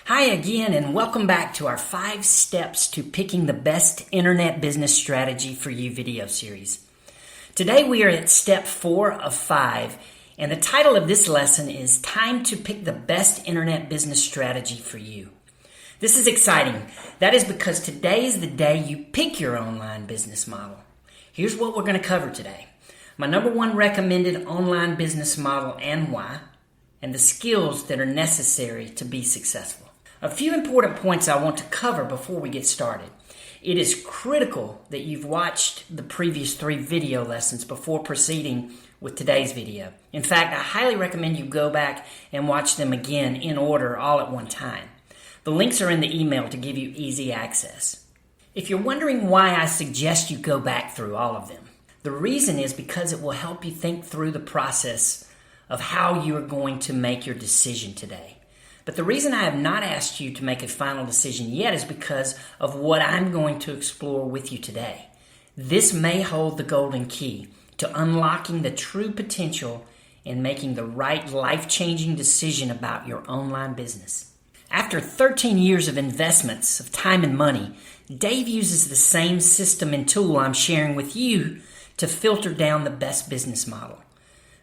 Hi again, and welcome back to our 5 Steps to Picking the Best Internet Business Strategy for You video series. Today we are at step 4 of 5, and the title of this lesson is Time to Pick the Best Internet Business Strategy for You. This is exciting. That is because today is the day you pick your online business model. Here's what we're going to cover today. My number 1 recommended online business model and why, and the skills that are necessary to be successful. A few important points I want to cover before we get started. It is critical that you've watched the previous 3 video lessons before proceeding with today's video. In fact, I highly recommend you go back and watch them again in order all at one time. The links are in the email to give you easy access. If you're wondering why I suggest you go back through all of them, the reason is because it will help you think through the process of how you are going to make your decision today. But the reason I have not asked you to make a final decision yet is because of what I'm going to explore with you today. This may hold the golden key to unlocking the true potential and making the right life-changing decision about your online business. After 13 years of investments of time and money, Dave uses the same system and tool I'm sharing with you to filter down the best business model.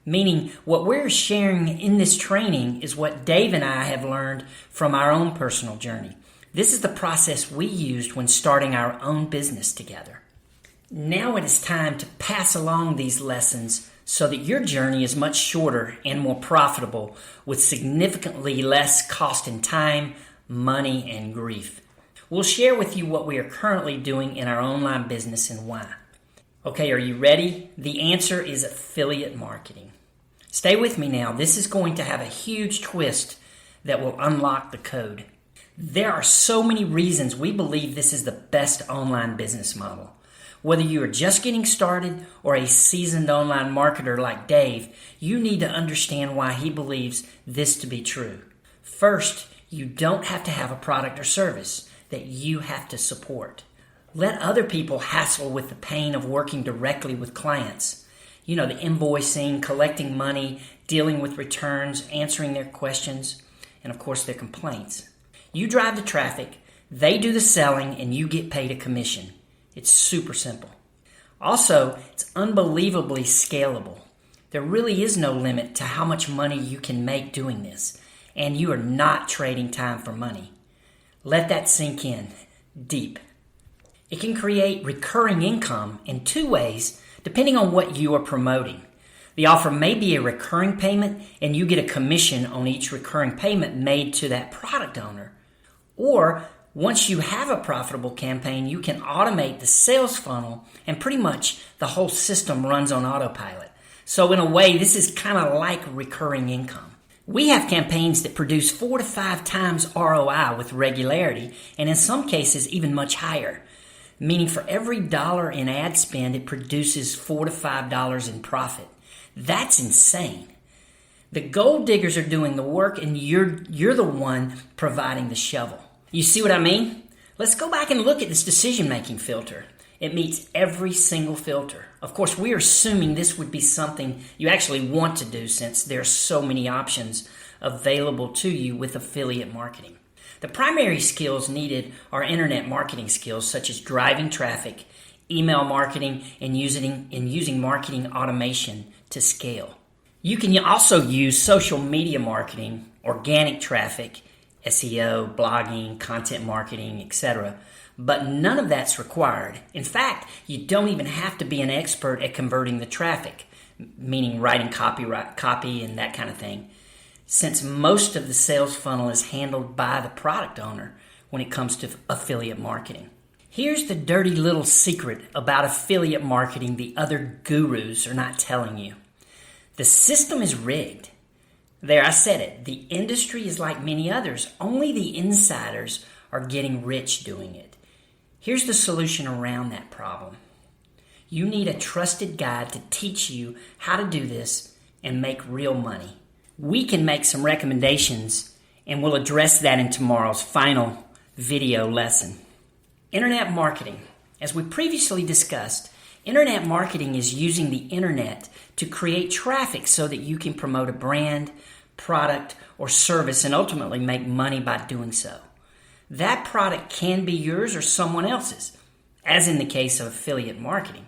Meaning, what we're sharing in this training is what Dave and I have learned from our own personal journey. This is the process we used when starting our own business together. Now it is time to pass along these lessons so that your journey is much shorter and more profitable with significantly less cost in time, money, and grief. We'll share with you what we are currently doing in our online business and why. Okay, are you ready? The answer is affiliate marketing. Stay with me now. This is going to have a huge twist that will unlock the code. There are so many reasons we believe this is the best online business model. Whether you are just getting started or a seasoned online marketer like Dave, you need to understand why he believes this to be true. First, you don't have to have a product or service that you have to support. Let other people hassle with the pain of working directly with clients. The invoicing, collecting money, dealing with returns, answering their questions, and of course their complaints. You drive the traffic, they do the selling, and you get paid a commission. It's super simple. Also, it's unbelievably scalable. There really is no limit to how much money you can make doing this, and you are not trading time for money. Let that sink in deep. It can create recurring income in 2 ways, depending on what you are promoting. The offer may be a recurring payment, and you get a commission on each recurring payment made to that product owner. Or, once you have a profitable campaign, you can automate the sales funnel, and pretty much the whole system runs on autopilot. So in a way, this is kind of like recurring income. We have campaigns that produce 4 to 5 times ROI with regularity, and in some cases even much higher. Meaning for every $1 in ad spend, it produces $4 to $5 in profit. That's insane. The gold diggers are doing the work, and you're the one providing the shovel. You see what I mean? Let's go back and look at this decision-making filter. It meets every single filter. Of course, we are assuming this would be something you actually want to do since there are so many options available to you with affiliate marketing. The primary skills needed are internet marketing skills such as driving traffic, email marketing, and using marketing automation to scale. You can also use social media marketing, organic traffic, SEO, blogging, content marketing, etc. But none of that's required. In fact, you don't even have to be an expert at converting the traffic, meaning writing copy and that kind of thing, since most of the sales funnel is handled by the product owner when it comes to affiliate marketing. Here's the dirty little secret about affiliate marketing the other gurus are not telling you. The system is rigged. There, I said it. The industry is like many others. Only the insiders are getting rich doing it. Here's the solution around that problem. You need a trusted guide to teach you how to do this and make real money. We can make some recommendations, and we'll address that in tomorrow's final video lesson. Internet marketing. As we previously discussed, internet marketing is using the internet to create traffic so that you can promote a brand, product, or service and ultimately make money by doing so. That product can be yours or someone else's, as in the case of affiliate marketing.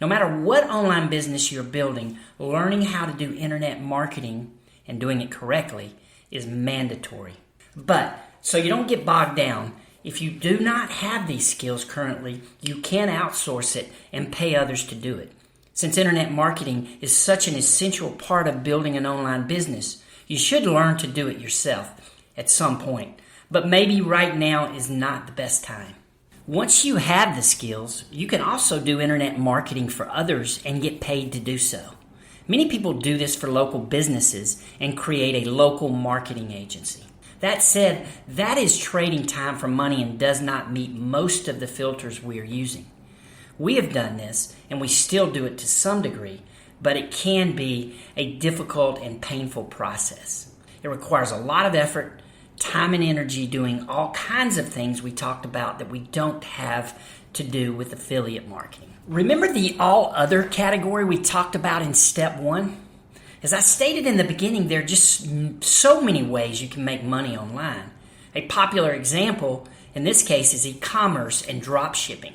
No matter what online business you're building, learning how to do internet marketing and doing it correctly is mandatory. But so you don't get bogged down, if you do not have these skills currently, you can outsource it and pay others to do it. Since internet marketing is such an essential part of building an online business, you should learn to do it yourself at some point. But maybe right now is not the best time. Once you have the skills, you can also do internet marketing for others and get paid to do so. Many people do this for local businesses and create a local marketing agency. That said, that is trading time for money and does not meet most of the filters we are using. We have done this, and we still do it to some degree, but it can be a difficult and painful process. It requires a lot of effort, time and energy doing all kinds of things we talked about that we don't have to do with affiliate marketing. Remember the all other category we talked about in step 1? As I stated in the beginning, there are just so many ways you can make money online. A popular example in this case is e-commerce and drop shipping.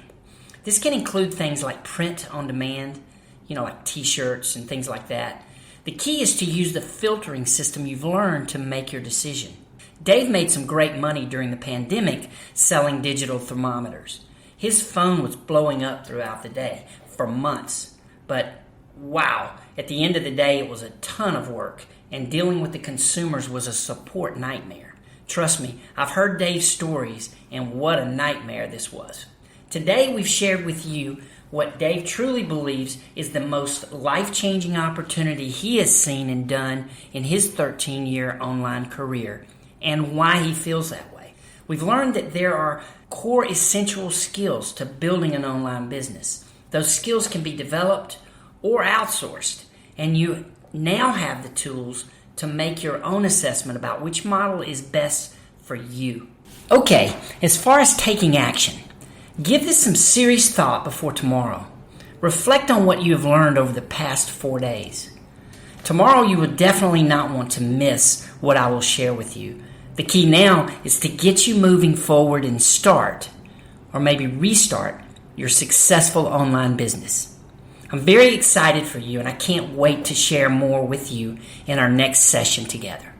This can include things like print on demand, like t-shirts and things like that. The key is to use the filtering system you've learned to make your decision. Dave made some great money during the pandemic selling digital thermometers. His phone was blowing up throughout the day for months. But wow, at the end of the day, it was a ton of work, and dealing with the consumers was a support nightmare. Trust me, I've heard Dave's stories, and what a nightmare this was. Today, we've shared with you what Dave truly believes is the most life-changing opportunity he has seen and done in his 13-year online career, and why he feels that way. We've learned that there are core essential skills to building an online business. Those skills can be developed or outsourced, and you now have the tools to make your own assessment about which model is best for you. Okay, as far as taking action, give this some serious thought before tomorrow. Reflect on what you have learned over the past 4 days. Tomorrow you will definitely not want to miss what I will share with you. The key now is to get you moving forward and start, or maybe restart, your successful online business. I'm very excited for you, and I can't wait to share more with you in our next session together.